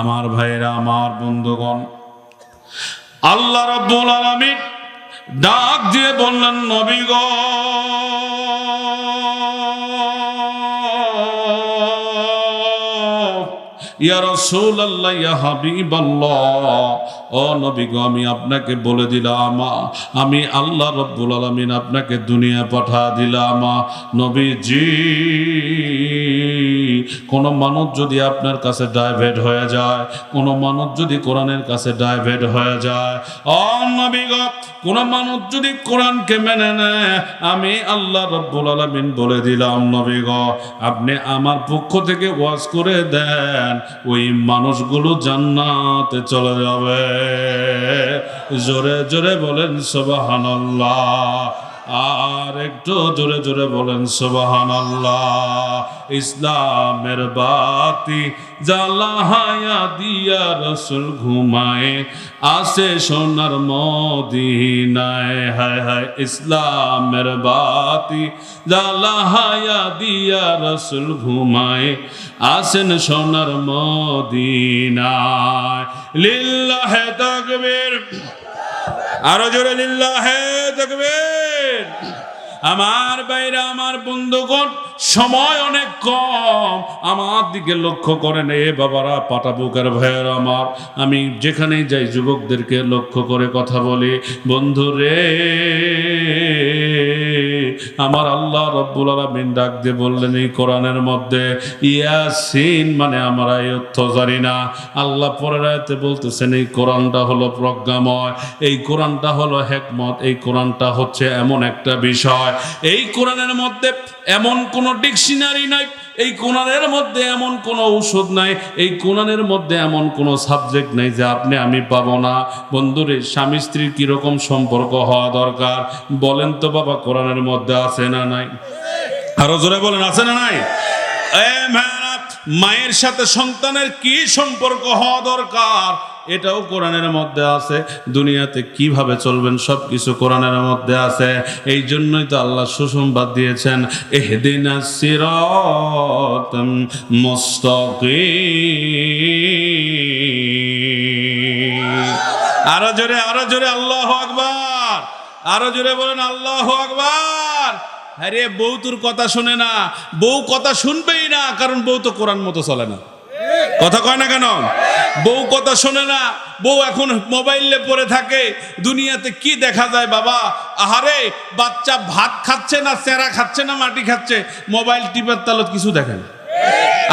আমার ভাইরা, আমার বন্ধুগণ, আল্লাহ রাব্বুল আলামিন ডাক দিয়ে বললেন, নবী গো, ইয়া রাসূলুল্লাহ, ইয়া হাবিবাল্লাহ, ও নবী গো, আমি আপনাকে বলে দিলাম, আমি আল্লাহ রাব্বুল আলামিন আপনাকে দুনিয়া পাঠা দিলাম। নবীজি, কোন মানুষ যদি আপনার কাছে ডাইভার্ট হয়ে যায়, কোন মানুষ যদি কোরআনের কাছে ডাইভার্ট হয়ে যায়, ও নবী গো, কোন মানুষ যদি কোরআনকে মেনে নেয়, আমি আল্লাহ রাব্বুল আলামিন বলে দিলাম, নবী গো, আপনি আমার পক্ষ থেকে ওয়াজ করে দেন, ওই মানুষগুলো জান্নাতে চলে যাবে। জোরে জোরে বলেন সুবহানাল্লাহ, আর একটু জোরে জোরে বলেন সুবহানাল্লাহ। ইসলামের বাতি জ্বালায়া দিয়া রাসূল ঘুমায় আসে সোনার মদিনায়। হায় হায়, ইসলামের বাতি জ্বালায়া দিয়া রাসূল ঘুমায় আসেন সোনার মদিনায়। লিল্লাহে তাকবীর, আরো জোরে লিল্লাহে তাকবীর। আমার ভাইরা, আমার বন্ধুগণ, সময় অনেক কম, আমার দিকে লক্ষ্য করেন এ বাবারা, পাটাবুকের ভাইয়ের আমার, আমি যেখানেই যাই যুবকদেরকে লক্ষ্য করে কথা বলি, বন্ধুরে, আমার আল্লাহ রাব্বুল আলামিন ডাক দিয়ে বললেন এই কোরআনের মধ্যে, ইয়াসিন মানে আমরা এই অর্থ জানি না, আল্লাহ পরের আয়াতে বলতেছেন এই কোরআনটা হলো প্রজ্ঞাময়, এই কোরআনটা হলো হিকমত, এই কোরআনটা হচ্ছে এমন একটা বিষয়, এই কোরআনের মধ্যে এমন কোনো ডিকশনারি নাই, এই কোরআনের মধ্যে এমন কোনো ঔষধ নাই, এই কোরআনের মধ্যে এমন কোনো সাবজেক্ট নাই যে আপনি আমি পাবো না। বন্ধুরে, স্বামী স্ত্রীর কিরকম সম্পর্ক হওয়া দরকার বলেন তো বাবা, কোরআনের মধ্যে আছে না নাই? আরো জোরে বলেন, আছে না নাই? মায়ের সাথে সন্তানের কি সম্পর্ক হওয়া দরকার এটাও কোরআনের মধ্যে আছে। দুনিয়াতে কিভাবে চলবেন সবকিছু কোরআনের মধ্যে আছে। এই জন্যই তো আল্লাহ সুসংবাদ দিয়েছেন, ইহদিনাস সিরাতাল মুস্তাকিম। আরো জোরে আল্লাহু আকবার, আরো জোরে বলেন আল্লাহু আকবার। আরে বউ তোর কথা শুনে না, বউ কথা শুনবেই না, কারণ বউ তো কোরআন মতো চলে না। কথা কয় না কেন? বউ কথা শোনে না, বউ এখন মোবাইলে পড়ে থাকে। দুনিয়াতে কি দেখা যায় বাবা? আহারে, বাচ্চা ভাত খাচ্ছে না, চেরা খাচ্ছে না, মাটি খাচ্ছে, মোবাইল টিপার তালত কিছু দেখেন।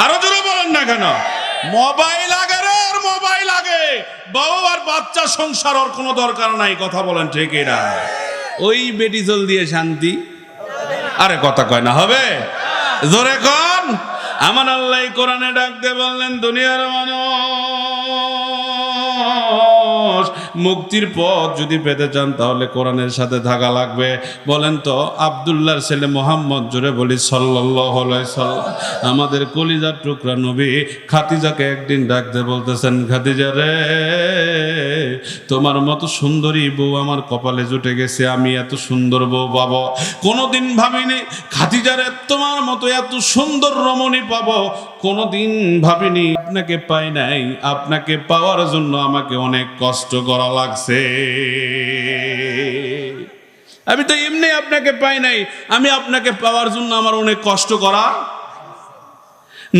আরো জোরে বলেন না কেন? মোবাইল আগে রে, আর মোবাইল আগে, বউ আর বাচ্চা সংসার ওর কোনো দরকার নাই। কথা বলেন ঠিক এরা? ওই বেটি জল দিয়ে শান্তি। আরে কথা কয় না, হবে জোরে কন। আমার আল্লাহ কোরআনে ডাক দিয়ে বললেন, দুনিয়ার মানুষ, মুক্তির পথ যদি পেতে চান তাহলে কোরআনের সাথে থাকা লাগবে। বলেন তো, আব্দুল্লাহর ছেলে মোহাম্মদ, জোরে বলি সাল্লাল্লাহু আলাইহি সাল্লাম, আমাদের কলিজার টুকরা নবী খাদিজাকে একদিন ডাক দিয়ে বলতেছেন, খাদিজা রে, তোমার মতো সুন্দরী বউ আমার কপালে জুটে গেছে, আমি এত সুন্দর বউ পাবো কোনোদিন ভাবিনি। খাদিজা রে, তোমার মতো এত সুন্দর রমণী পাবো কোনোদিন ভাবিনি। আপনাকে পাই নাই, আপনাকে পাওয়ার জন্য আমাকে অনেক কষ্ট করা লাগছে। আমি তো এমনি আপনাকে পাই নাই, আমি আপনাকে পাওয়ার জন্য আমার অনেক কষ্ট করা।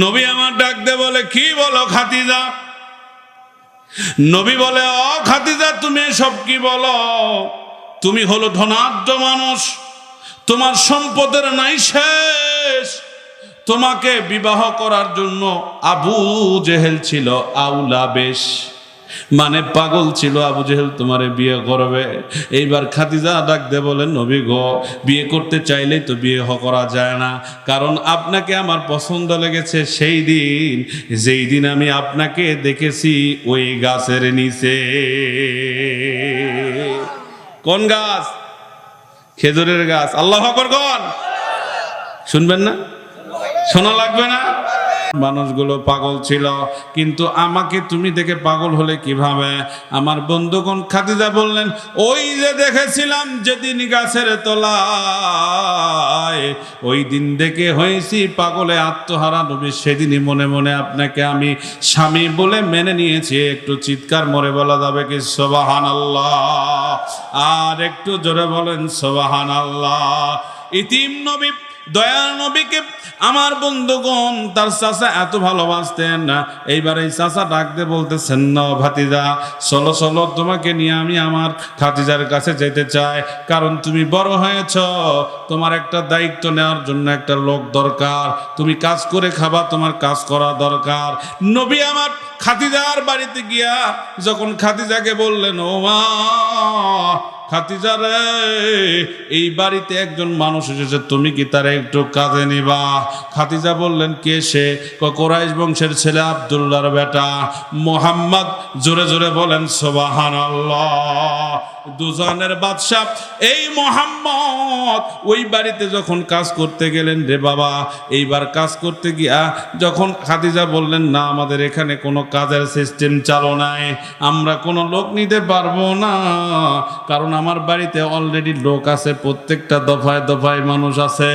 নবী আমার ডাক দে বলে, কি বলো খাদিজা? নবী বলে, ও খাদিজা, তুমি সব কি বলো? তুমি হলো ধনাঢ্য মানুষ, তোমার সম্পদের নাই শেষ, তোমাকে বিবাহ করার জন্য আবু জেহেল ছিল আউলা বেশ, মানে পাগল ছিল আবু জেহেল তোমারে বিয়ে করবে। এইবার খাদিজা ডাক দে বলেন, নবী গো, বিয়ে করতে চাইলেই তো বিয়ে করা যায় না, কারণ আপনাকে আমার পছন্দ লেগেছে সেই দিন যেই দিন আমি আপনাকে দেখেছি ওই গাছের নিচে। কোন গাছ? খেজুরের গাছ। আল্লাহু আকবার কোন? শুনবেন না? শোনা লাগবে না? মানুষগুলো পাগল ছিল, কিন্তু আমাকে তুমি দেখে পাগল হলে কিভাবে? আমার বন্ধুগণ খাদিজা বললেন, ওই যে দেখেছিলাম যেদিন গাছের তলায়, ওই দিন দেখে হয়েছি পাগলে আত্মহারা নবী, সেদিনই মনে মনে আপনাকে আমি স্বামী বলে মেনে নিয়েছি। একটু চিৎকার মরে বলা যাবে কি সুবহানাল্লাহ? আর একটু জোরে বলেন সুবহানাল্লাহ। ইতিম নবী, দয়াল নবীকে আমার বন্ধুগণ তার চাচা এত ভালোবাসতেন না। এইবার এই চাচা ডাকতে বলতেছেন, না ভাতিজা, চলো চলো, তোমাকে নিয়ে আমি আমার খাদিজার কাছে যেতে চাই, কারণ তুমি বড় হয়েছ, তোমার একটা দায়িত্ব নেওয়ার জন্য একটা লোক দরকার, তুমি কাজ করে খাবা, তোমার কাজ করা দরকার। নবী আমার খাদিজার বাড়িতে গিয়া যখন খাদিজাকে বললেন, ও মা খাদিজা রে, এই বাড়িতে একজন মানুষ এসেছে, তুমি কি তারা একটু কাজে নিবা? খাদিজা বললেন, কে সে? কুরাইশ বংশের ছেলে, আব্দুল্লাহর বেটা মুহাম্মদ। জোরে জোরে বলেন সুবহানাল্লাহ। দুজানের বাদশা এই মুহাম্মদ ওই বাড়িতে যখন কাজ করতে গেলেন রে বাবা, এইবার কাজ করতে গিয়া যখন খাদিজা বললেন, না আমাদের এখানে কোনো কাজের সিস্টেম চালু নাই, আমরা কোনো লোক নিতে পারবো না, কারণ আমার বাড়িতে অলরেডি লোক আছে, প্রত্যেকটা দফায় দফায় মানুষ আছে,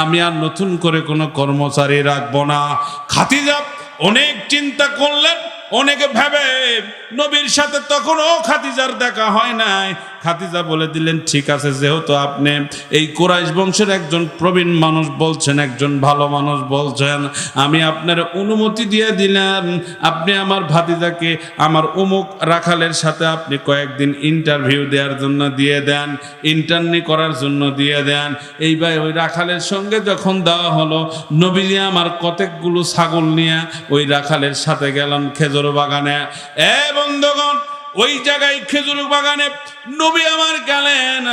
আমি আর নতুন করে কোনো কর্মচারী রাখবো না। খাদিজা অনেক চিন্তা করলেন, অনেকে ভেবে নবীর সাথে তখনও খাদিজার দেখা হয় নাই। খাদিজা বলে দিলেন, ঠিক আছে, যেহেতু আপনি এই কুরাইশ বংশের একজন প্রবীণ মানুষ বলছেন, একজন ভালো মানুষ বলছেন, আমি আপনার অনুমতি দিয়ে দিলাম, আপনি আমার ভাতিজাকে আমার অমুক রাখালের সাথে আপনি কয়েকদিন ইন্টারভিউ দেওয়ার জন্য দিয়ে দেন, ইন্টার্নি করার জন্য দিয়ে দেন। এইবার ওই রাখালের সঙ্গে যখন দেওয়া হলো, নবীজি আমার কতকগুলো ছাগল নিয়ে ওই রাখালের সাথে গেলেন খেজুর বাগানে। বন্ধুগণ, ওই জায়গায় খেজুর বাগানে নবী আমার গেলেন।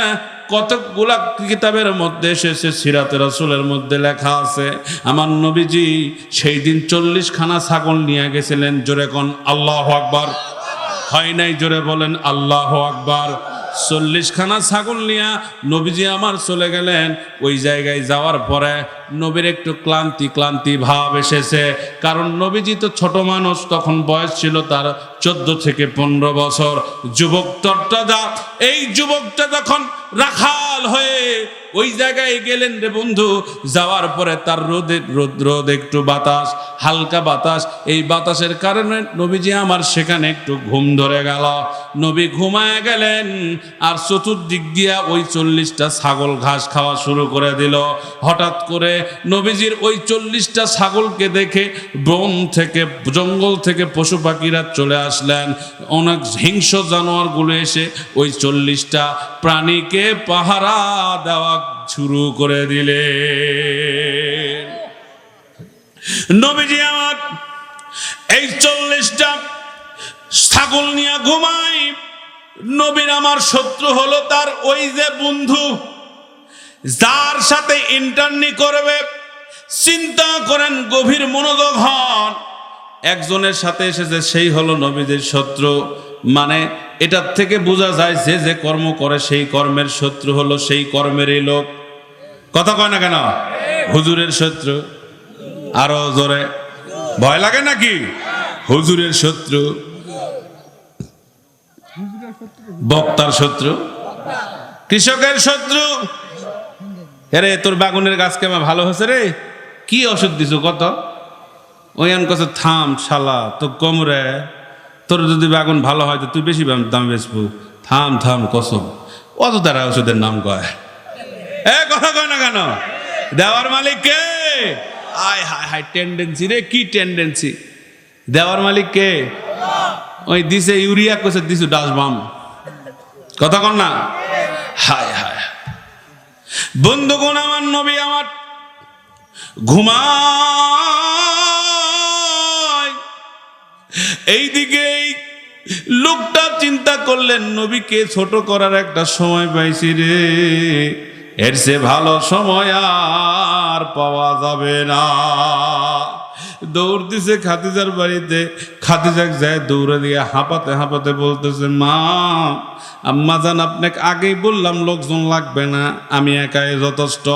কতকগুলা কিতাবের মধ্যে এসেছে, সিরাতে রাসূলের মধ্যে লেখা আছে, আমার নবীজি সেই দিন 40 খানা ছাগল নিয়ে গেছিলেন। জোরে কোন আল্লাহু আকবার। হয় নাই? জোরে বলেন আল্লাহু আকবার। 40 খানা ছাগল নিয়ে নবীজি আমার চলে গেলেন। ওই জায়গায় যাওয়ার পরে নবীর একটু ক্লান্তি ক্লান্তি ভাব এসেছে, কারণ নবীজি তো ছোট মানুষ, তখন বয়স ছিল তার 14 থেকে 15 বছর। যুবক তরতাজা, এই যুবকটা যখন রাখাল হয়ে ওই জায়গায় গেলেন রে বন্ধু, যাওয়ার পরে তার রোদ একটু বাতাস, হালকা বাতাস, এই বাতাসের কারণে নবীজি আমার সেখানে একটু ঘুম ধরে গেল। নবী ঘুমায় গেলেন, আর চতুর্দিক দিয়া ওই 40টা ছাগল ঘাস খাওয়া শুরু করে দিল। হঠাৎ করে নবীজির ওই 40টা ছাগলকে দেখে বন থেকে, জঙ্গল থেকে পশু পাখিরা চলে আসলেন। অনেক হিংস্র জানোয়ারগুলো এসে ওই 40টা প্রাণীকে পাহারা দেওয়া শুরু করে দিলে। নবীজি আমার এই 40টা ছাগল নিয়ে ঘুমাই। নবীর আমার শত্রু হলো তার ওই যে বন্ধু, যার সাথে ইন্টার্নি করবে। চিন্তা করেন, গভীর মনোযোগ হন। একজনের সাথে এসেছে, সেই হলো নবীদের শত্রু। মানে এটার থেকে বোঝা যায় যে যে কর্ম করে সেই কর্মের শত্রু হলো সেই কর্মেরই লোক। কথা কয় না কেন? হুজুরের শত্রু। আরো জোরে, ভয় লাগে নাকি? হুজুরের শত্রু, বক্তার শত্রু, কৃষকের শত্রু। আরে তোর বাগুনের গাছ কেমন ভালো হয়েছে রে, কি ওষুধ দিছো কত? ওই কাছে থাম শালা, তো কম রে, তোর যদি বাগুন ভালো হয় তো তুই বেশি দাম বেচবো। থাম থাম কসম, অত তারা ওষুধের নাম কয়। কথা কয় না কেন? দেওয়ার মালিক কে? আয় হায় হায়, টেন্ডেন্সি রে, কি টেন্ডেন্সি! দেওয়ার মালিক কে? ওই দিছে ইউরিয়া, কইছে দিছু ডাসবাম। কথা কন না? হায় হায়। বন্ধুগণ আমার, নবী আমার ঘুমায়। এইদিকে লোকটা চিন্তা করলেন, নবীকে ছোট করার একটা সময় পাইছি রে, এর চেয়ে ভালো সময় আর পাওয়া যাবে না। দৌড় দিছে খাদিজার বাড়িতে। খাদিজা যায় দৌড়ে দিয়ে হাঁপাতে হাঁপাতে বলতেছে, মা আম্মা জান, আপনাকে আগেই বললাম লোকজন লাগবে না, আমি একাই যথেষ্ট,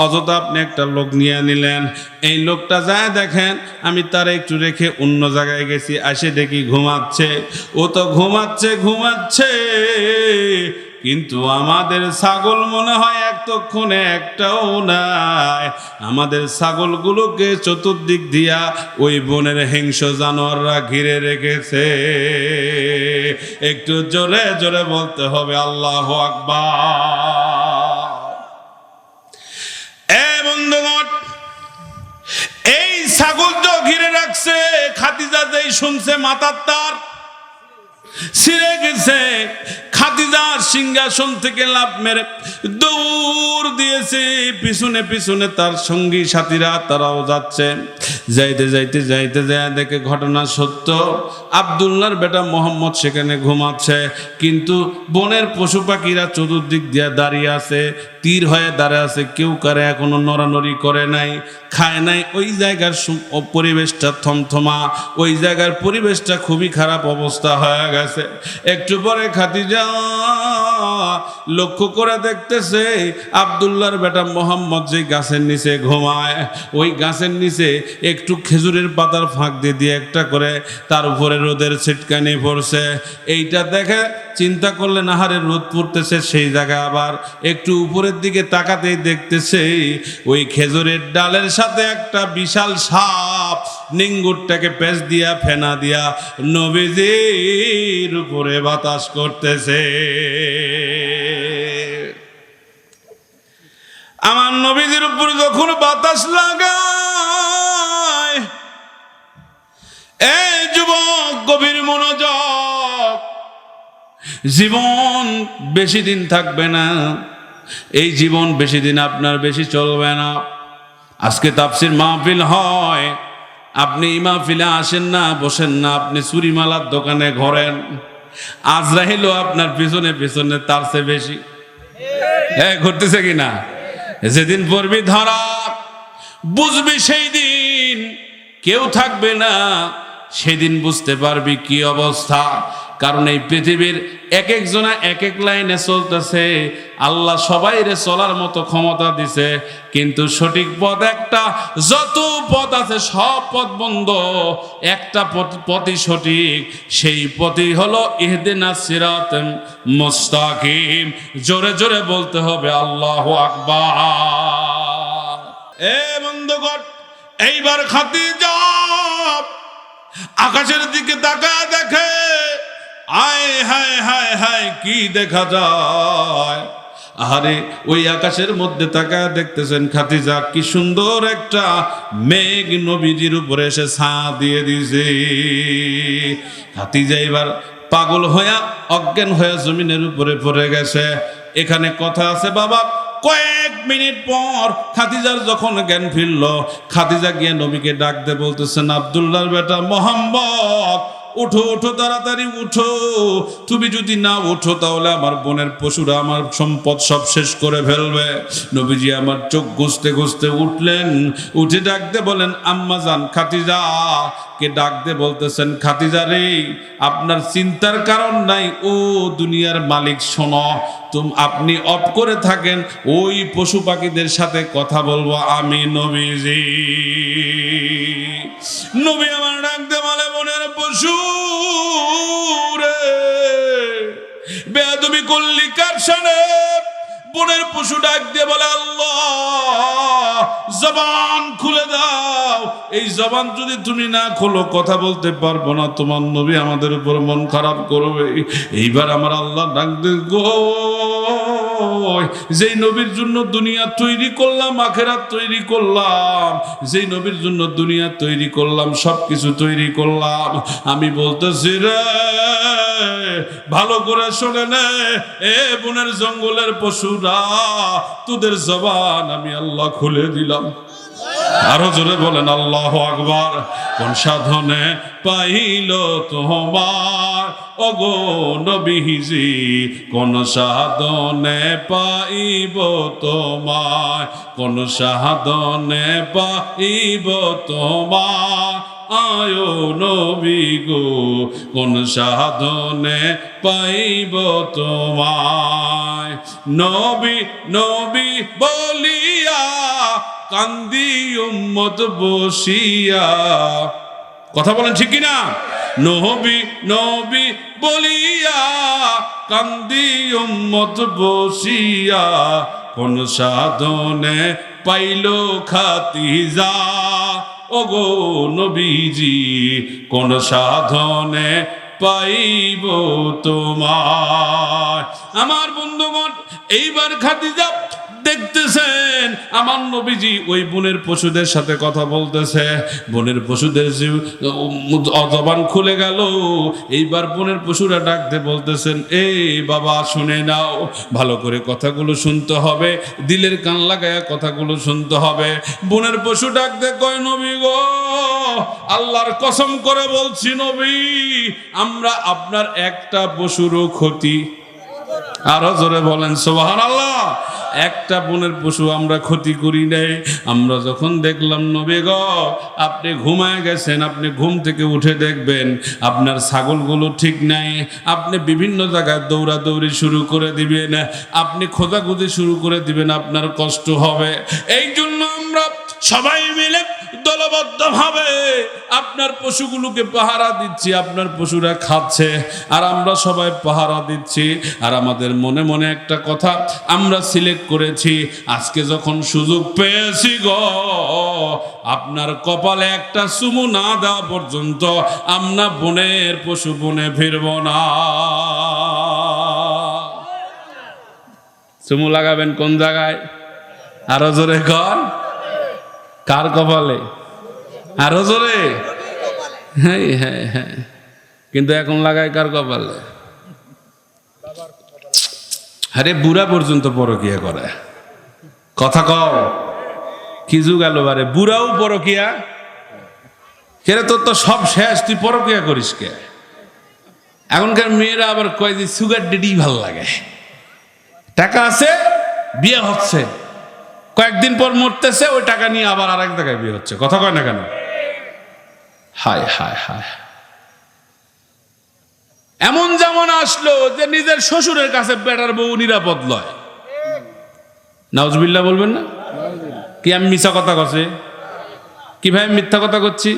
অযথা আপনি একটা লোক নিয়ে নিলেন। এই লোকটা যায় দেখেন, আমি তার একটু রেখে অন্য জায়গায় গেছি, আসে দেখি ঘুমাচ্ছে। ও তো ঘুমাচ্ছে, কিন্তু আমাদের ছাগল মনে হয় এতক্ষণে একটাও নাই। আমাদের ছাগলগুলোকে চতুর্দিক দিয়া ওই বনের হিংস্র জানোয়াররা ঘিরে রেখেছে। একটু জোরে জোরে বলতে হবে আল্লাহু আকবার। এ বন্ধুগণ, এই ছাগল তো ঘিরে রাখছে, খাদিজা যেই শুনছে মাথার তার ছিঁড়ে গেছে। খাদিজা সিংহাসন থেকে লাফ মেরে দৌড় দিয়েছে, পিছনে পিছনে তার সঙ্গী সাথীরা তারাও যাচ্ছে। যাইতে যায় দেখে ঘটনা সত্য, আব্দুল্লাহর বেটা মোহাম্মদ সেখানে ঘুমাচ্ছে, কিন্তু বনের পশু পাখিরা চতুর্দিক দিয়ে দাঁড়িয়ে আছে, তীর হয়ে দাঁড়িয়ে আছে, কেউ কারে এখনো নড়ানড়ি করে নাই, খায় নাই। ওই জায়গার পরিবেশটা থমথমা, ওই জায়গার পরিবেশটা খুবই খারাপ অবস্থা হয়ে গেছে। একটু পরে খাদিজা লক্ষ্য করে দেখতেছে আব্দুল্লাহর বেটা মোহাম্মদ যে গাছের নিচে ঘুমায়, ওই গাছের নিচে একটু খেজুরের পাতার ফাঁক দিয়ে একটা করে তার উপরে রোদের ছিটকানি পড়ছে। এইটা দেখে চিন্তা করলেন আহারে রোদ পড়তেছে, সেই জায়গায় আবার একটু উপরের দিকে তাকাতেই দেখতেছে ওই খেজুরের ডালের সাথে একটা বিশাল সাপ নিঙ্গুরটাকে পেঁচ দিয়া ফেনা দিয়া নবীজির উপরে বাতাস করতেছে। আমার নবীজির উপরে যখন বাতাস লাগায়, এই যুবক গভীর মনোযোগ, জীবন বেশি দিন থাকবে না, এই জীবন বেশি দিন আপনার বেশি চলবে না। আজকে তাফসীর মাহফিল হয়, আপনি এই মাহফিলে আসেন না, বসেন না, আপনি চুরিমালার দোকানে ঘোরেন, আজরাইলও আপনার পিছনে পিছনে তার চেয়ে বেশি ঘুরতেছে কিনা। যেদিন পড়বি ধরা, বুঝবি সেই দিন কেউ থাকবে না, সেদিন বুঝতে পারবি কি অবস্থা। কারণ এই পৃথিবীর এক একজনা এক এক লাইনে চলতেছে, আল্লাহ সবাইরে চলার মতো ক্ষমতা দিছে, কিন্তু সঠিক পথ একটা। যত পথ আছে সব পথ বন্ধ, একটা পথই সঠিক, সেই পথই হলো ইহদিনাস সিরাতাল মুস্তাকিম। জোরে জোরে বলতে হবে আল্লাহু আকবার। এ বন্ধুগণ, এইবার খাদিজা আকাশের দিকে তাকায় দেখে, আয় হায় হায় হায়, কি দেখা যায়। আরে ওই আকাশের মধ্যে তাকায় দেখতেছেন খাদিজা কি সুন্দর একটা মেঘ নবীজির উপরে এসে ছায়া দিয়ে দিয়েছে। খাদিজা এবার পাগল হয়ে অজ্ঞান হয়ে জমিনের উপরে পড়ে গেছে। এখানে কথা আছে বাবা, কয়েক মিনিট পর খাদিজার যখন জ্ঞান ফিরল, খাদিজা গিয়ে নবীকে ডাক দিয়ে বলতেছেন, আব্দুল্লাহর বেটা মোহাম্মদ, উঠো উঠো, তাড়াতাড়ি উঠো, তুমি যদি না উঠো তাহলে আমার বোনের পশুরা আমার সম্পদ সব শেষ করে ফেলবে। নবীজি আমার চোখ ঘুষতে ঘুষতে উঠলেন, উঠে ডাক দিয়ে বলেন, আম্মা জান খাদিজা কে ডাক দিয়ে বলতেছেন, খাদিজা রে, আপনার চিন্তার কারণ নাই, ও দুনিয়ার মালিক শোনো, আপনি অফ করে থাকেন, ওই পশু পাখিদের সাথে কথা বলবো আমি নবীজি। নবী আমার ডাক দিয়ে বলে, বোনের পশু রে, বেয়াদবি করলি কার সাথে? বনের পশু ডাক দিয়ে বলে, আল্লাহ জবান খুলে দাও, এই জবান যদি তুমি না খোলো কথা বলতে পারবো না, তোমার নবী আমাদের উপর মন খারাপ করবে। এইবার আমার আল্লাহ ডাক দিয়ে, গো যেই নবীর জন্য দুনিয়া তৈরি করলাম, আখেরাত তৈরি করলাম, যেই নবীর জন্য দুনিয়া তৈরি করলাম, সবকিছু তৈরি করলাম, আমি বলতেছি রে, ভালো করে শোনে নে, এ বনের জঙ্গলের পশুরা, তোদের জবান আমি আল্লাহ খুলে দিলাম। আরো জোরে বলেন আল্লাহু আকবার। কোন সাধনে পাইল তোমার ওগো নবীজি, কোন সাধনে পাইব তোমার, কোন সাধনে পাইব তোমার আয়ো নবী গো, কোন সাধনে পাইব তোমায়। নবী নবী বলিয়া কান্দি উম্মত বসিয়া, কথা বলেন ঠিক কিনা? নবী নবী বলিয়া কান্দি উম্মত বসিয়া, কোন সাধনে পাইল খাতিজা ওগো নবীজি, কোন সাধনে পাইব তোমার। আমার বন্ধুগণ, এইবার খাদিজা দেখতেছেন আমার নবীজি ওই বনের পশুদের সাথে কথা বলতেছে। বনের পশুদের জবান খুলে গেল। এইবার বনের পশুরা ডাকতে বলতেছেন, এই বাবা শুনে নাও, ভালো করে কথাগুলো শুনতে হবে, দিলের কান লাগায়া কথাগুলো শুনতে হবে। বনের পশু ডাকতে কয়, নবী গো, আল্লাহর কসম করে বলছি নবী, আমরা আপনার একটা পশুরও ক্ষতি, আরো জোরে বলেন সুবহানাল্লাহ, একটা বনের পশু আমরা ক্ষতি করি নাই। আমরা যখন দেখলাম নবী গো আপনি ঘুমায় গেছেন, আপনি ঘুম থেকে উঠে দেখবেন আপনার ছাগলগুলো ঠিক নাই, আপনি বিভিন্ন জায়গায় দৌড়াদৌড়ি শুরু করে দিবেন, আপনি খোঁজাখুঁজি শুরু করে দিবেন, আপনার কষ্ট হবে। এই জন্য আমরা সবাই মিলে দলবদ্ধভাবে আপনার পশুগুলোকে পাহারা দিচ্ছি, আপনার পশুরা খাচ্ছে আর আমরা সবাই পাহারা দিচ্ছি। আর আমাদের মনে মনে একটা কথা আমরা সিলেক্ট করেছি, আজকে যখন সুযোগ পেয়েছি গো, আপনার কপালে একটা চুমু না দেওয়া পর্যন্ত আমরা বনের পশু বনে ফিরব না। চুমু লাগাবেন কোন জায়গায়? আরো জোরে কর, কার কপালে? আরো জোরে। হ্যাঁ হ্যাঁ হ্যাঁ, কিন্তু এখন লাগায় কার কপালে? আরে বুড়া পর্যন্ত পরকিয়া করে, কথা কও কি যুগ গেল বারে, বুড়াও পরকিয়া। কেরে তোর তো সব শেষ, তুই পরকিয়া করিস কে? এখনকার মেয়েরা আবার কয় যে সুগার ডেডি ভাল লাগে, টাকা আছে বিয়ে হচ্ছে, কয়েকদিন পর মরতেছে, ওই টাকা নিয়ে আবার আরেক জায়গায় বিয়ে হচ্ছে, কথা কয় না কেন? হায় হায় হায়, এমন যেমন আসলো যে নিজের শ্বশুরের কাছে বেটার বউ নিরাপদ লয়। নাউজুবিল্লাহ বলবেন না? কি আমি মিথ্যা কথা করছি? কি ভাই মিথ্যা কথা করছি?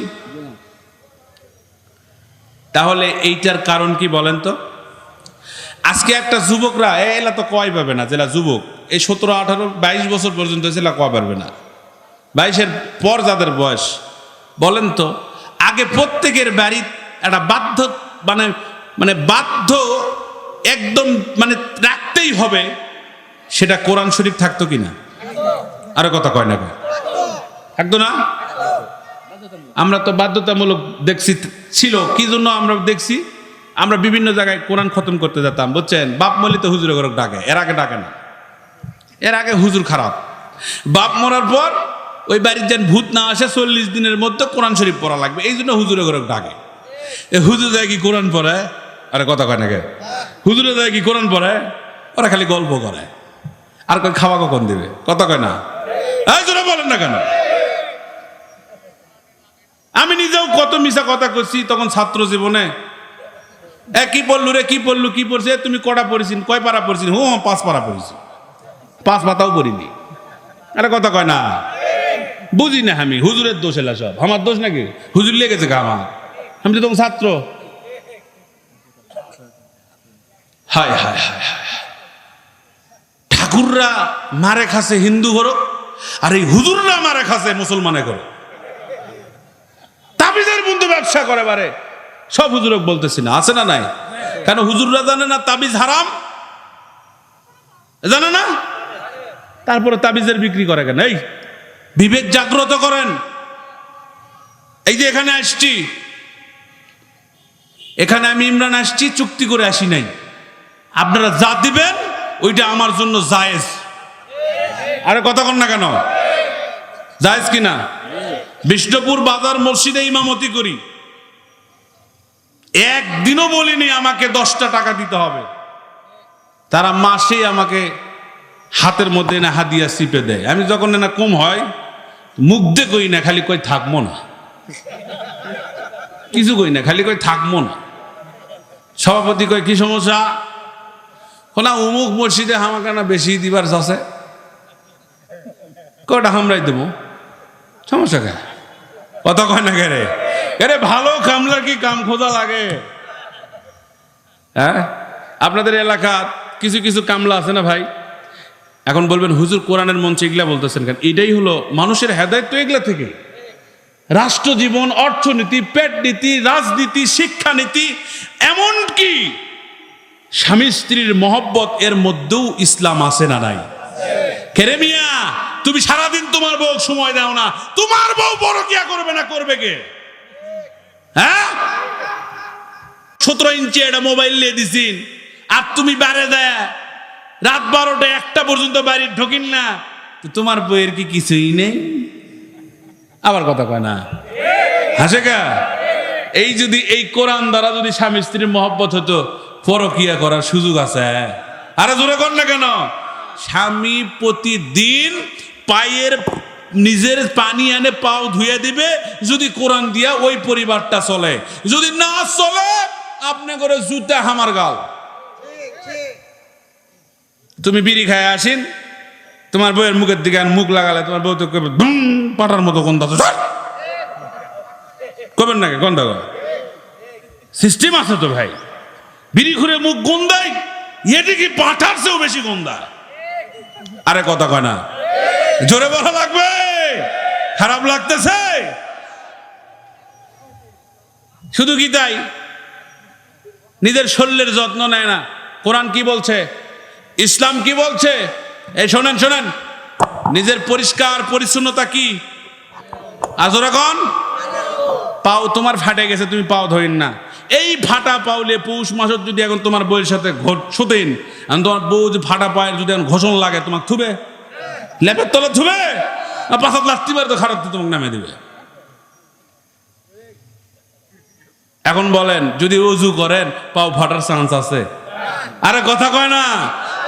তাহলে এইটার কারণ কি বলেন তো? আজকে একটা যুবকরা এলা তো কয় পাবে না, জেলা যুবক এই 17, 18, 22 বছর পর্যন্ত জেলা কয় পারবে না। 22-এর পর যাদের বয়স, বলেন তো, আগে প্রত্যেকের বাড়ি একটা বাধ্য মানে বাধ্য একদম মানে রাখতেই হবে, সেটা কোরআন শরীফ থাকতো কিনা? আরে কথা কয় না, থাকতো না? আমরা তো বাধ্যতামূলক দেখছি, ছিল কি জন্য আমরা দেখছি, আমরা বিভিন্ন জায়গায় কোরআন খতম করতে যেতাম, বুঝছেন? বাপ মলি তো হুজুরে ঘরে ডাকে, এর আগে ডাকে না, এর আগে হুজুর খারাপ। বাপ মরার পর ওই বাড়ির যেন ভূত না আসে 40 দিনের মধ্যে কোরআন শরীফ পড়া লাগবে, এই জন্য হুজুরে ঘরে ডাকে। এ হুজুর যায় কি কোরআন পড়ে? আরে কথা কয় না কে? হুজুরে যায় কি কোরআন পড়ে? ওরা খালি গল্প করে, আর কই খাওয়া কখন দিবে, কথা কয় না? বলেন না কেন? আমি নিজেও কত মিশা কথা করছি তখন ছাত্র জীবনে। কি পড়লু রে, কি পড়লু, কি পড়ছে তুমি, কটা পড়েছি, কয় পারা পড়ছি? 5 পারা পড়েছি, 5 পাতাও পড়িনি। আরে কথা কয় না? বুঝি না আমি, হুজুরের দোষ এলা সব, আমার দোষ নাকি? হুজুর লেগেছে গা আমার, আমি তো তখন ছাত্র। হায় হায় হায় হায়, ঠাকুররা মারে খাসে হিন্দু ঘর, আর এই হুজুররা মারে খাসে মুসলমানে ঘর। তাবিজের বন্ধু ব্যবসা করে বারে, সব হুজুরক বলতেছি না, আছে না নাই? কেন হুজুররা জানে না তাবিজ হারাম? জানে না? তারপরে তাবিজের বিক্রি করে কেন? এই বিবেক জাগ্রত করেন। এই যে এখানে আসছি, এখানে আমি ইমরান আসছি, চুক্তি করে আসি নাই। আপনারা যা দিবেন ওইটা আমার জন্য জায়েজ। আরে কথা কন না কেন? জায়েজ কিনা? বিষ্ণুপুর বাজার মসজিদে ইমামতি করি, একদিনও বলিনি আমাকে 10টা টাকা দিতে হবে। তারা মাসেই আমাকে হাতের মধ্যে না হাদিয়া চিপে দেয়। আমি যখন না কম হয় মুখ দিয়ে কই না, খালি কই থাকবো না, কিছু কই না, খালি কই থাকবো না। সভাপতি কই কি সমস্যা? না অমুক মসজিদে আমাকে না বেশি দিবার আছে, কটা হামরাই দেবো, সমস্যা কে? কত কয় না কে রে? আরে ভালো কামলার কি কাম খোঁজা লাগে? হ্যাঁ, আপনাদের এলাকা কিছু কিছু কামলা আছে না ভাই? এখন বলবেন হুজুর কোরআনের মঞ্চে এগুলা বলতেছেন কেন? এটাই হলো মানুষের হেদায়েত, তো এগুলা থেকে রাষ্ট্র জীবন, অর্থনীতি, পেট নীতি, রাজনীতি, শিক্ষানীতি, এমনকি স্বামী স্ত্রীর মহব্বত, এর মধ্যেও ইসলাম আছে না নাই? কেরে মিয়া, তুমি সারাদিন তোমার বউ সময় দাও না, তোমার বউ পরকিয়া করবে না, করবে কে? হ্যাঁ, 17 ইঞ্চি একটা মোবাইল নিয়ে দিছিন, আর তুমি বারে দেয় রাত 12টা 1টা পর্যন্ত বাড়ি ঢোকিন না, তোমার বইয়ের কি কিছুই নেই? আবার কথা কয় না, হাসে কা? এই যদি এই কোরআন দ্বারা যদি স্বামী স্ত্রীর মহব্বত হতো, পরকিয়া করার সুযোগ আছে? আরে জোরে কর না কেন? স্বামী প্রতিদিন পায়ের নিজের পানি এনে পাও ধুয়ে দিবে, যদি কোরআন দিয়া ওই পরিবারটা চলে। যদি না চলে, আপনি করে জুতা হামার গাল। তুমি বিড়ি খায় আসেন, তোমার বউয়ের মুখের দিকে মুখ লাগালে তোমার বউ তো কবে পাটার মতো গন্ধ কবেন নাকি? গন্ধ সিস্টেম আছে তো ভাই। বিড়ি ঘুরে মুখ গন্ধাই, এটি কি পাঠার চেয়েও বেশি গন্ধায়? আরে কথা কয় না, জোরে বলা লাগবে, খারাপ লাগতেছে। শুধু কি তাই, নিজের শরীরের যত্ন নেয় না। কোরআন কি বলছে, ইসলাম কি বলছে? এই শোনেন শোনেন, নিজের পরিষ্কার পরিচ্ছন্নতা কি? আজোরা কন, পাও তোমার ফাটে গেছে, তুমি পাও ধরেন না। এই ফাটা পাওলে পৌষ মাসত যদি এখন তোমার বউয়ের সাথে শুতেন, তোমার বউ যে ফাটা পায়ের যদি এখন ঘোষণ লাগে, তোমাকে থুবে? লেপের তলে থুবে? পাশাত লাস্তি বার তো খারাপ তোমাকে নামে দিবে। এখন বলেন, যদি ওযু করেন পাও ফাটার চান্স আছে? আরে কথা কয় না,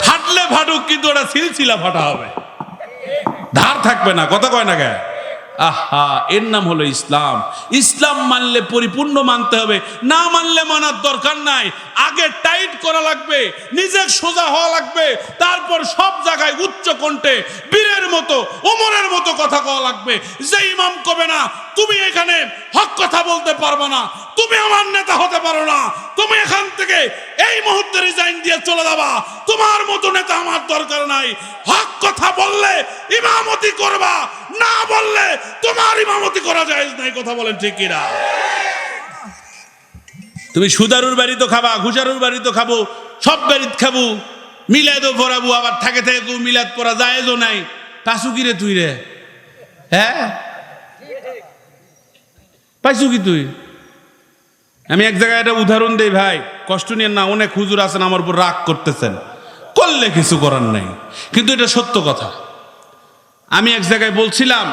ফাটলে ফাটুক, কিন্তু ওটা সিলসিলা ফাটা হবে, ধার থাকবে না। কথা কয় না কে? আহা, এর নাম হলো ইসলাম। ইসলাম মানলে পরিপূর্ণ মানতে হবে, না মানলে মানার দরকার নাই। আগে টাইট করা লাগবে, নিজে সোজা হওয়া লাগবে, তারপর সব জায়গায় উচ্চ কণ্ঠে বীরের মতো, ওমরের মতো কথা কওয়া লাগবে। যে ইমাম কবে না তুমি এখানে হক কথা বলতে পারবে না, তুমি আমার নেতা হতে পারো না, তুমি এখান থেকে এই মুহূর্তে রিজাইন দিয়ে চলে যাবা, তোমার মতো নেতা আমার দরকার নাই। হক কথা বললে ইমামতি করবা, না বললে তোমার ইমামতি করা জায়েজ নাই। কথা বলেন ঠিক কিনা? তুমি সুদারুর বাড়ি তো খাবা, ঘুষারুর বাড়ি তো খাবো, সব বাড়িত খাবো, মিলাদও পড়াবো, আবার থাকে থাকে মিলাদ পড়া জায়েজও নাই। পাইছু কি রে তুই রে? হ্যাঁ, পাইছু কি তুই? আমি এক জায়গায় একটা উদাহরণ দেই ভাই, কষ্ট নিয়ে না। অনেক হুজুর আছেন আমার উপর রাগ করতেছেন, করলে কিছু করার নাই, কিন্তু এটা সত্য কথা। আমি এক জায়গায় বলছিলাম,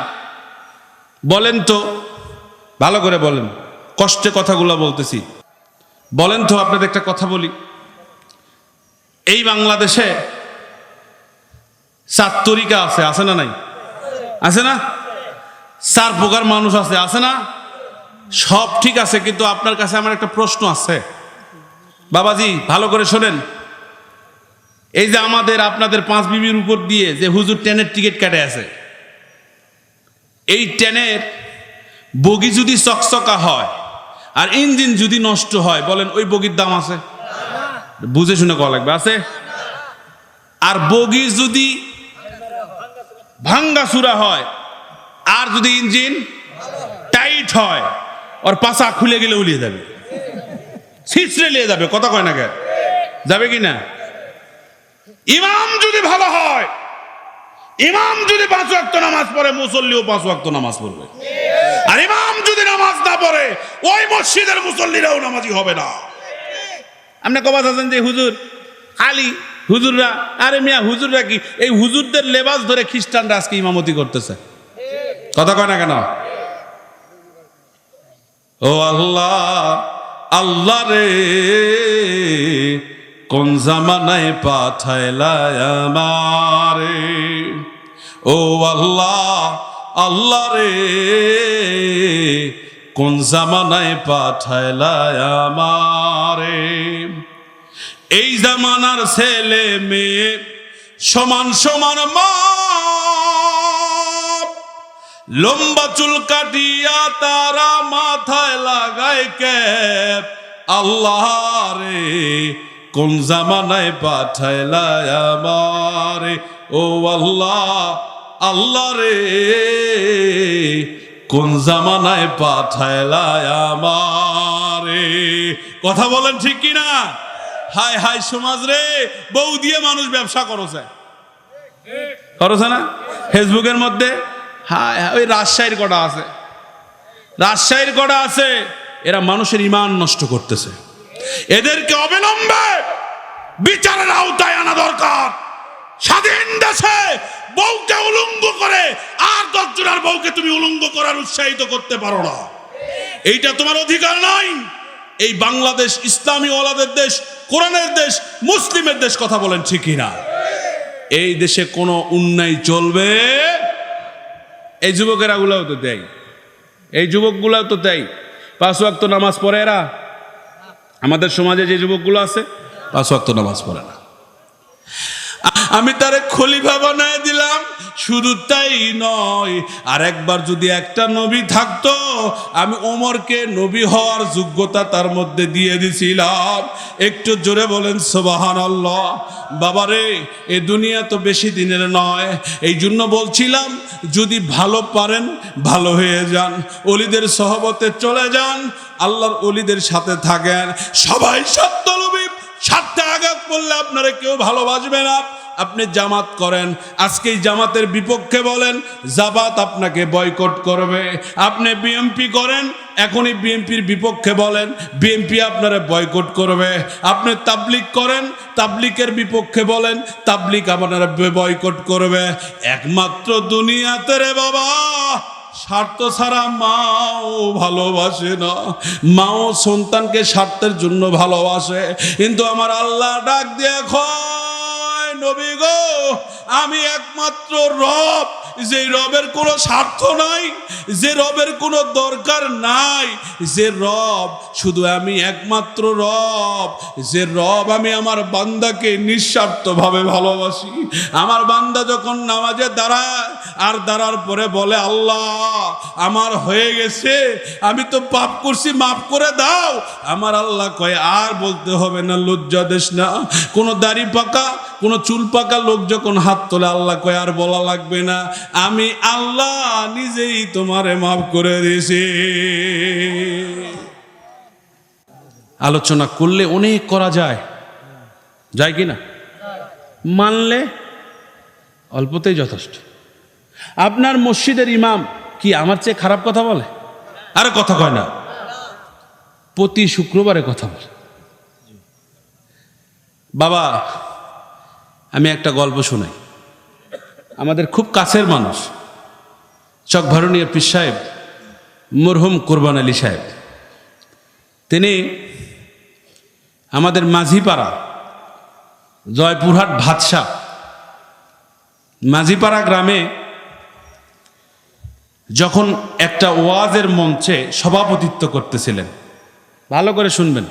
বলেন তো, ভালো করে বলেন, কষ্টে কথাগুলো বলতেছি, বলেন তো আপনাদের একটা কথা বলি। এই বাংলাদেশে 4 তরিকা আছে, আছে না নাই? আছে না? 4 প্রকার মানুষ আছে, আছে না? সব ঠিক আছে, কিন্তু আপনার কাছে আমার একটা প্রশ্ন আছে বাবাজি, ভালো করে শোনেন। এই যে আমাদের আপনাদের 5 বিবির উপর দিয়ে যে হুজুর ট্রেনের টিকিট কাটে আছে, এই ট্রেনের বগি যদি চকচকা হয় আর ইঞ্জিন যদি নষ্ট হয়, বলেন ওই বগির দাম আছে? বুঝে শুনে কওয়া লাগবে, আছে? আর বগি যদি ভাঙ্গা চূড়া হয় আর যদি ইঞ্জিন টাইট হয়, ওর পাছা খুলে গেলে উলিয়ে যাবে, ছিঁচড়ে নিয়ে যাবে। কথা কয় না কে? যাবে কি না? ইমাম যদি ভালো হয়, ইমাম যদি 5 ওয়াক্ত নামাজ পড়ে, মুসল্লিও 5 ওয়াক্ত নামাজ পড়বে। আর ইমাম যদি নামাজ না পড়ে, ওই মসজিদের মুসল্লিরাও নামাজি হবে না। আপনি কবাস আছেন যে হুজুর খালি হুজুররা, আরে মিয়া হুজুররা কি এই হুজুরদের লেবাস ধরে খ্রিস্টানরা আজকে ইমামতি করতেছে? কথা কয় না কেন? ও আল্লাহ, আল্লাহ রে কোন জামানায় পাঠাইলা আমারে, ও আল্লাহ, আল্লাহ রে কোন জামানায় পাঠাইলা আমারে। এই জামানার ছেলে মেয়ে সমান সমান মা, লম্বা চুল কাটিয়া তারা মাথায় লাগায় ক্যাপ। আল্লাহ রে কোন জামানায় পাঠাইলা আমারে, ও আল্লাহ, আল্লাহ রে কোন জামানায় পাঠাইলা আমারে। কথা বলেন ঠিক কিনা? হায় হায় সমাজ রে, বউ দিয়ে মানুষ ব্যবসা করছে না ফেসবুকের মধ্যে। হায় হায়, ওই রাজশাহীর কটা আছে, রাজশাহীর কটা আছে, এরা মানুষের ঈমান নষ্ট করতেছে। এদেরকে অবিলম্বে বিচারের আওতায় আনা দরকার। স্বাধীন দেশে বউকে উলঙ্গ করে আর 10 জনের বউকে তুমি উলঙ্গ করার উৎসাহিত করতে পারো না, এইটা তোমার অধিকার নাই। এই বাংলাদেশ ইসলামী ওয়ালাদের দেশ, কোরআনের দেশ, মুসলিমের দেশ। কথা বলেন ঠিক না? এই দেশে কোনো অন্যায় চলবে? এই যুবকেরা গুলাও তো দেয়, এই যুবকগুলাও তো দেয় 5 ওয়াক্ত নামাজ পড়ে এরা। আমাদের সমাজে যে যুবকগুলো আছে 5 ওয়াক্ত নামাজ পড়ে না। আমি তারে খলিফা বানায় দিলাম, শুধু তাই নয়, আর একবার যদি একটা নবী থাকতো আমি ওমরকে নবী হওয়ার যোগ্যতা তার মধ্যে দিয়ে দিছিলাম। একটু জোরে বলেন সুবহানাল্লাহ। বাবারে, এ দুনিয়া তো বেশি দিনের নয়, এই জন্য বলছিলাম যদি ভালো পারেন ভালো হয়ে যান, অলিদের সহবতে চলে যান, আল্লাহর অলিদের সাথে থাকেন। সবাই স্বার্থলোভী, স্বার্থে আঘাত করলে আপনারা কেউ ভালোবাসবে না। আপনি জামাত করেন, আজকেই জামাতের বিপক্ষে বলেন, জামাত আপনাকে বয়কট করবে। আপনি বিএনপি করেন, এখনই বিএনপির বিপক্ষে বলেন, বিএনপি আপনারা বয়কট করবে। আপনি তাবলিগ করেন, তাবলিগের বিপক্ষে বলেন, তাবলিগ আপনারা বয়কট করবে। একমাত্র দুনিয়াতে রে বাবা স্বার্থ ছাড়া মাও ভালোবাসে না, মাও সন্তানকে স্বার্থের জন্য ভালোবাসে। কিন্তু আমার আল্লাহ ডাক দিয়ে কয়, নবী গো, আমি একমাত্র রব, যে রবের কোনো স্বার্থ নাই, যে রবের কোনো দরকার নাই, যে রব শুধু আমি একমাত্র রব, যে রব আমি আমার বান্দাকে নিঃস্বার্থভাবে ভালোবাসি। আমার বান্দা যখন নামাজে দাঁড়ায় আর দাঁড়ার পরে বলে, আল্লাহ আমার হয়ে গেছে, আমি তো পাপ করছি, মাফ করে দাও, আমার আল্লাহ কয় আর বলতে হবে না, লজ্জা দেশ না। কোনো দাড়ি পাকা, কোনো চুল পাকা লোক যখন হাত তোলে আল্লাহ কয় আর বলা লাগবে না, আমি আল্লাহ নিজেই তোমারে মাফ করে দিয়েছি। আলোচনা করলে অনেক করা যায়, যায় কি না? মানলে অল্পতেই যথেষ্ট। আপনার মসজিদের ইমাম কি আমার চেয়ে খারাপ কথা বলে? আরে কথা কয় না, প্রতি শুক্রবারে কথা বলে। বাবা, আমি একটা গল্প শোনাই। আমাদের খুব কাছের মানুষ, চকভারুনিয়া পীর সাহেব, মরহুম কোরবান আলী সাহেব, তিনি আমাদের মাঝিপাড়া, জয়পুরহাট ভাতশা মাঝিপাড়া গ্রামে যখন একটা ওয়াজের মঞ্চে সভাপতিত্ব করতেছিলেন, ভালো করে শুনবেন।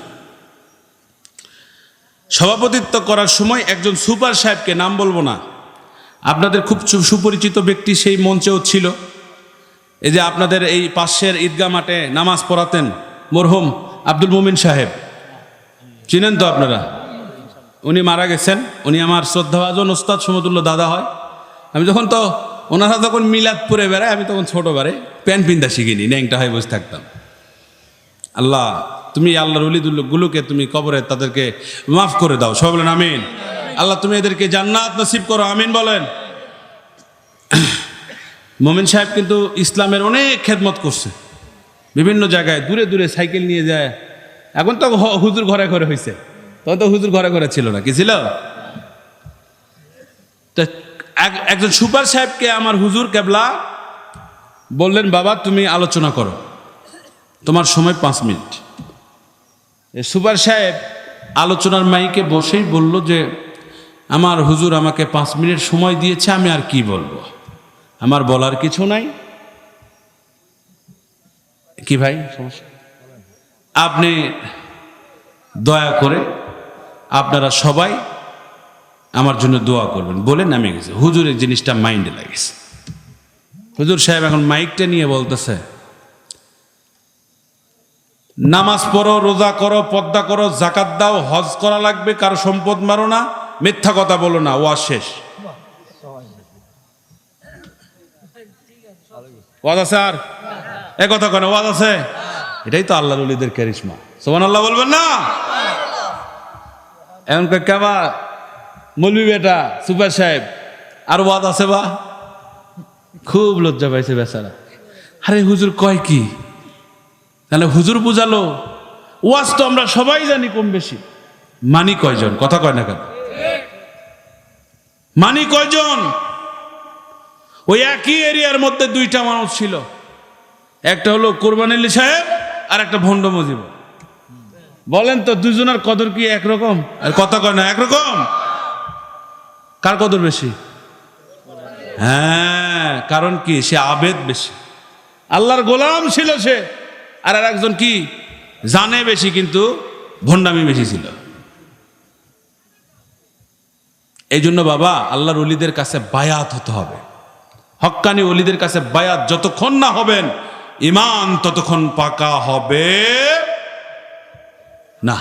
সভাপতিত্ব করার সময় একজন সুপার সাহেবকে, নাম বলবো না, আপনাদের খুব সুপরিচিত ব্যক্তি, সেই মঞ্চেও ছিল। এই যে আপনাদের এই পাশের ঈদগাহ মাঠে নামাজ পড়াতেন মরহুম আব্দুল মুমিন সাহেব, চিনেন তো আপনারা? উনি মারা গেছেন। উনি আমার শ্রদ্ধাভাজন ওস্তাদ সমতুল্য দাদা হয়। আমি যখন তো ওনারা যখন মিলাদ পরে বেড়ায়, আমি তখন ছোটোবারে প্যান্ট পিন্দা শিখিনি, ন্যাংটা হয়ে বসে থাকতাম। আল্লাহ তুমি আল্লাহর ওলিগুলোকে তুমি কবরে তাদেরকে মাফ করে দাও, সবাই বলেন আমিন। আল্লাহ তুমি এদেরকে জান্নাত নসিব করো, আমিন বলেন। মোমিন সাহেব কিন্তু ইসলামের অনেক খেদমত করছে, বিভিন্ন জায়গায় দূরে দূরে সাইকেল নিয়ে যায়। এখন তো হুজুর ঘরে ঘরে হয়েছে, তখন তো হুজুর ঘরে ঘরে ছিল না, কি ছিল? তো একজন সুপার সাহেবকে আমার হুজুর কেবলা বললেন, বাবা তুমি আলোচনা করো। তোমার সময় 5 মিনিট। সুপার সাহেব আলোচনার মাইকে বসেই বলল যে আমার হুজুর আমাকে 5 মিনিট সময় দিয়েছে, আমি আর কি বলবো, আমার বলার কিছু নাই। কি ভাই সমস্যা? আপনি দয়া করে আপনারা সবাই আমার জন্য দোয়া করবেন বলে নামে গেছে। হুজুরের জিনিসটা মাইন্ডে লাগেছে। হুজুর সাহেব এখন মাইকটা নিয়ে বলতেছে, নামাজ পড়ো, রোজা করো, পর্দা করো, জাকাত দাও, হজ করা লাগবে, কারো সম্পদ মারো না, মিথ্যা কথা বলো না, ওয়াজ শেষ। ওয়াজ আছে? আর এ কথা কেন ওয়াজ আছে? এটাই তো আল্লাহর ওলিদের ক্যারিশমা। সুবহানাল্লাহ বলবেন না? এখন কেবা মৌলভী বেটা সুপার সাহেব আর ওয়াজ আছে বা? খুব লজ্জা পাইছে বেচারা। আরে হুজুর কয় কি? তাহলে হুজুর বুঝালো, ওয়াজ তো আমরা সবাই জানি কম বেশি, মানি কয়জন? কথা কয় না কেন? মানি কয়জন? ওই একই এরিয়ার মধ্যে 2টা মানুষ ছিল, একটা হলো কোরবানি আলী সাহেব আর একটা ভণ্ড মুজিব। বলেন তো দুজনের কদর কি একরকম? আর কথা কয় না একরকম? কার কদর বেশি? হ্যাঁ, কারণ কি? সে আবেদ বেশি, আল্লাহর গোলাম ছিল সে। আর একজন কি জানে বেশি, কিন্তু ভণ্ডামি বেশি ছিল। এই জন্য বাবা আল্লাহর ওলিদের কাছে বায়াত হতে হবে। হক্কানি ওলিদের কাছে বায়াত যতক্ষণ না হবেন, ঈমান ততক্ষণ পাকা হবে না।